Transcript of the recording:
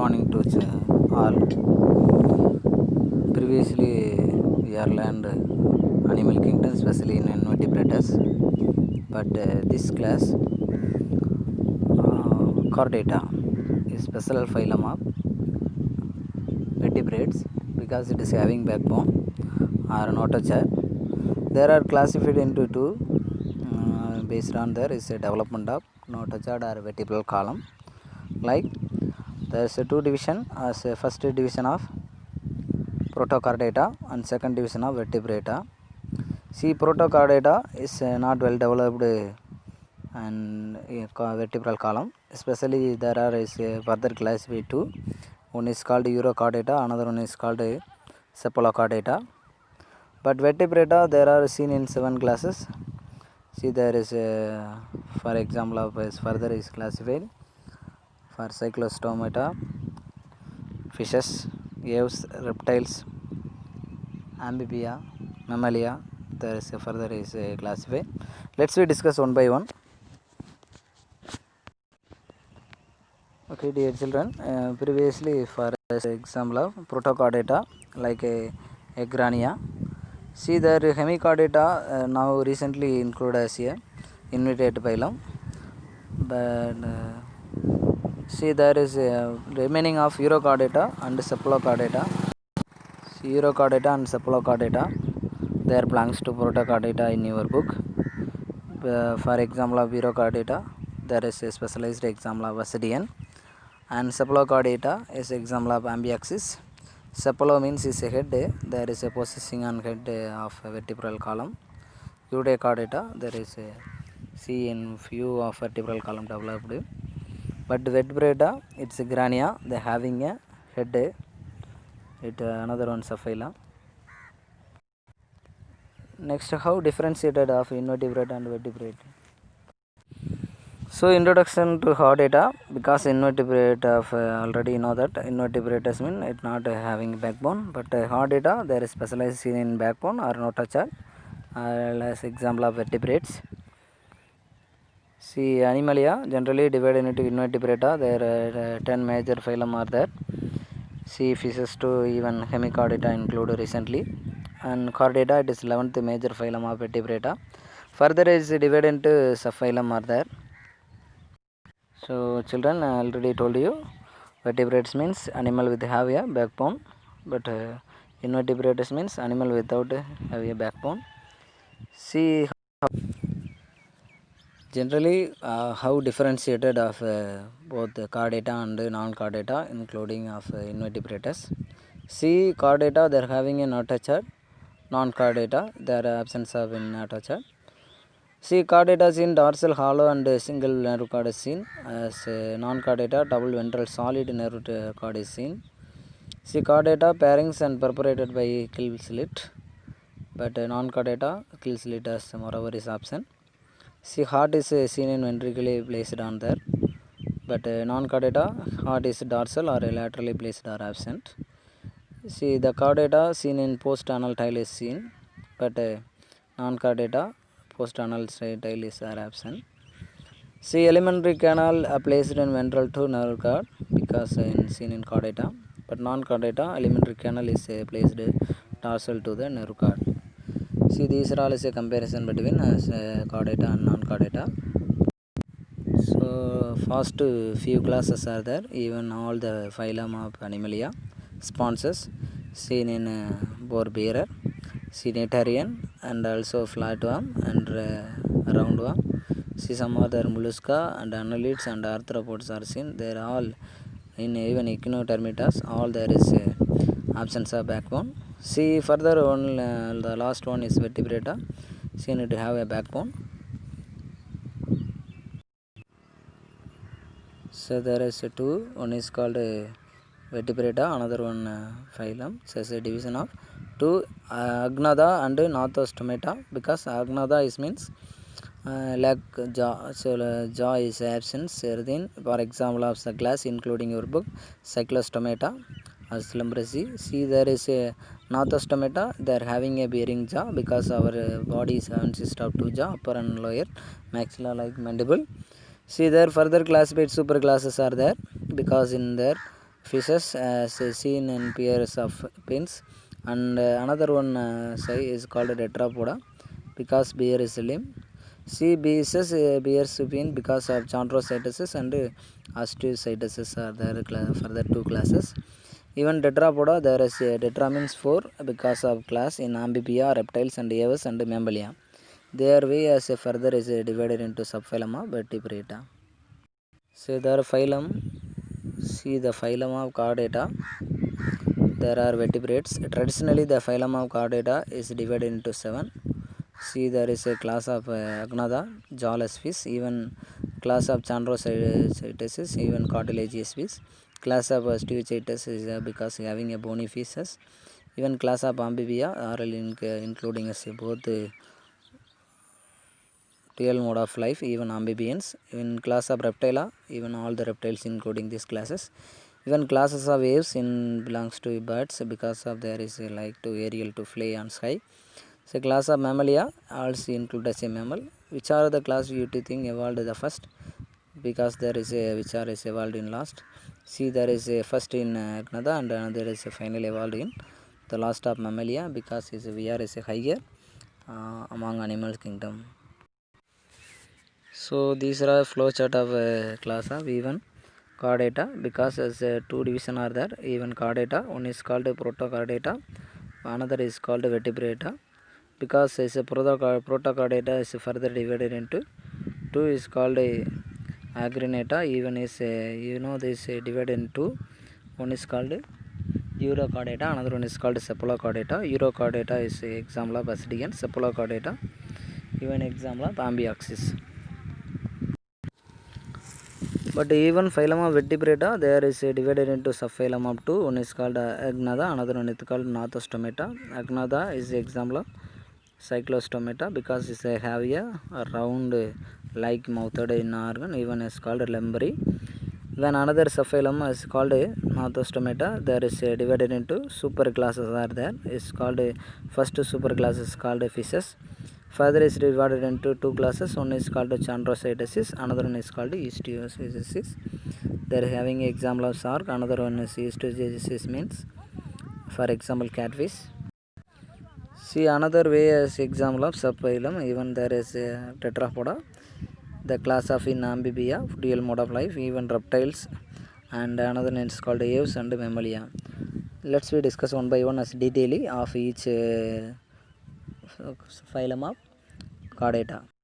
morning to all. Previously, we are learned animal kingdom, especially in invertebrates. But this class, Chordata, is special phylum of vertebrates because it is having backbone or notochord. There are classified into two based on there is a development of notochord or vertebral column. Like there is a two division as a first division of Protochordata and second division of vertebrata. See, Protochordata is not well developed and vertebral column. Especially there are is further classified two. One is called Urochordata, another one is called Cephalochordata. But vertebrata there are seen in 7 classes. See, there is for example of further is classified for Cyclostomata, fishes, aves, reptiles, amphibia, mammalia. There is further is classified. Let's we discuss one by one. Okay, dear children, previously for example of Protochordata like Agrania. See, there Hemichordata now recently included as a invertebrate phylum. But see, there is remaining of Urochordata and Cephalochordata. Urochordata and Cephalochordata, there belongs to Protochordata in your book. For example of Urochordata, there is a specialized example of Ascidian, and Cephalochordata is example of Ambiaxis. Cephalo means is a head, there is a possessing on head of a vertebral column. Euchordata, there is a see in few of vertebral column developed. But vertebrata, it's a grania, they having a head. It another one phylum. Next, how differentiated of invertebrate and vertebrate. So, introduction to Chordata, because invertebrate of already know that invertebrates mean it not having backbone, but Chordata there is specialized in backbone or notochord, as example of vertebrates. See, Animalia generally divided into invertebrata. There are 10 major phylum are there. See, fishes to even Hemichordata included recently, and Chordata it is 11th major phylum of vertebrata. Further is divided into subphylum are there. So children, I already told you, vertebrates means animal with have a backbone, but invertebrates means animal without have a backbone. See, generally how differentiated of both the chordata and non-chordata, including of invertebrates. See, chordata they are having a notochord, non-chordata there are absence of in notochord. See, chordata is in dorsal hollow and single nerve cord is seen, as non-chordata double ventral solid nerve cord is seen. See, chordata pairings and perforated by gill slit, but non-chordata gill slit as moreover is absent. See, heart is seen in ventrically placed on there, but non-chordata heart is dorsal or laterally placed or absent. See, the chordata seen in post-anal tail is seen, but non-chordata post-anal tail is are absent. See, alimentary canal placed in ventral to nerve cord because seen in chordata, but non-chordata alimentary canal is placed dorsal to the nerve cord. See, these are all is a comparison between chordata and non-chordata. So, first few classes are there, even all the phylum of Animalia, sponsors seen in boar-bearer, Cnidarian, and also flatworm and roundworm. See, some other mollusca and annelids and arthropods are seen. They are all in even Echinodermitas, all there is absence of backbone. See, further one, the last one is vertebrata, seen it have a backbone. So there is two, one is called vertebrata, another one phylum. So it's a division of two, Agnatha and Nothostomata, because Agnatha is means leg jaw, so jaw is absent. Then for example of the class including your book Cyclostomata as lumbracy. See, there is a Nothostomata, they are having a bearing jaw because our body consists of two jaw, upper and lower, maxilla like mandible. See, there further classified super classes are there, because in there fishes as seen in pairs of fins, and another one is called tetrapoda because bear is limb. C beasts bears fin because of chondrocytosis and osteocytosis are there for the two classes. Even tetrapoda there is tetra means 4 because of class in amphibia, reptiles and aves and mammalia. Their way as a further is divided into subphylum of vertebrata. So there phylum, see the phylum of chordata. There are vertebrates. Traditionally the phylum of chordata is divided into 7. See there is a class of agnatha, jawless fish, even class of chondrocytosis, even cartilaginous fish. Class of osteocytosis is because having a bony fishes. Even class of amphibia are including both real mode of life, even amphibians. In class of reptila, even all the reptiles including these classes. Even classes of aves in belongs to birds because of there is like to aerial to fly on sky. So class of mammalia also include as a mammal. Which are the class you to think evolved the first? Because there is a which are is evolved in last. See there is a first in Gnatha and another is a final evolved in the last of mammalia because we are is a higher among animal kingdom. So these are flow chart of class of even chordata because as two division are there. Even chordata, one is called protochordata, another is called vertebrata. Because as a protochordata is further divided into two is called a agrenata. Even is this divided into one is called urochordata, another one is called cephalochordata. Urochordata is example of Ascidian, cephalochordata even example of Amphioxus. But even phylum of vertebrata there is divided into subphylum of two. One is called Agnatha, another one is called Gnathostomata. Agnatha is example of Cyclostomata because it have a round like mouthed in organ, even is called lembury. Then another subphylum is called Gnathostomata. There is divided into super classes are there. Is called first super class is called fishes. Further is divided into two classes. One is called chondrocytosis, another one is called osteocytosis. They are having example of shark. Another one is osteocytosis means, for example, catfish. See another way as example of subphylum. Even there is tetrapoda, the class of in amphibia, dual mode of life. Even reptiles, and another name is called aves and mammalia. Let's we discuss one by one as detailing of each phylum of chordata.